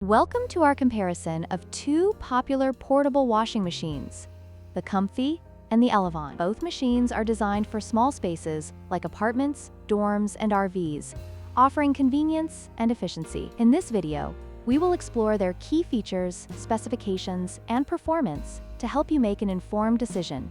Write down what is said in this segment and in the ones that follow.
Welcome to our comparison of two popular portable washing machines, the Comfee and the Elevon. Both machines are designed for small spaces like apartments, dorms, and RVs, offering convenience and efficiency. In this video, we will explore their key features, specifications, and performance to help you make an informed decision.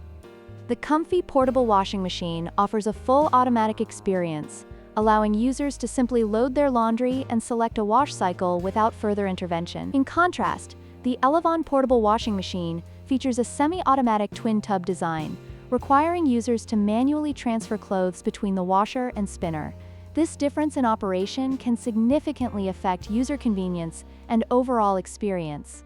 The Comfee portable washing machine offers a full automatic experience, allowing users to simply load their laundry and select a wash cycle without further intervention. In contrast, the Elevon portable washing machine features a semi-automatic twin tub design, requiring users to manually transfer clothes between the washer and spinner. This difference in operation can significantly affect user convenience and overall experience.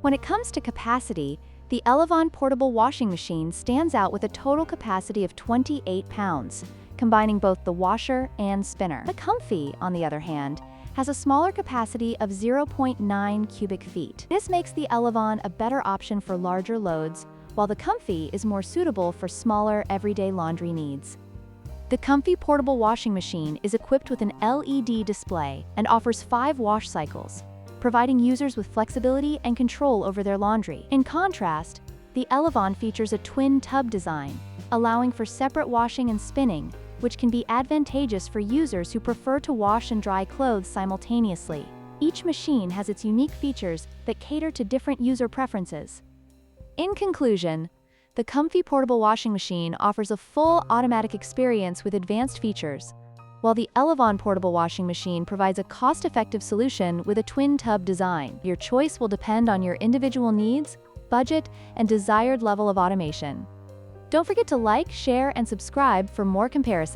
When it comes to capacity, the Elevon portable washing machine stands out with a total capacity of 28 pounds, combining both the washer and spinner. The Comfee, on the other hand, has a smaller capacity of 0.9 cubic feet. This makes the Elevon a better option for larger loads, while the Comfee is more suitable for smaller, everyday laundry needs. The Comfee portable washing machine is equipped with an LED display and offers 5 wash cycles, providing users with flexibility and control over their laundry. In contrast, the Elevon features a twin tub design, allowing for separate washing and spinning, which can be advantageous for users who prefer to wash and dry clothes simultaneously. Each machine has its unique features that cater to different user preferences. In conclusion, the Comfee portable washing machine offers a full automatic experience with advanced features, while the Elevon portable washing machine provides a cost-effective solution with a twin tub design. Your choice will depend on your individual needs, budget, and desired level of automation. Don't forget to like, share, and subscribe for more comparisons.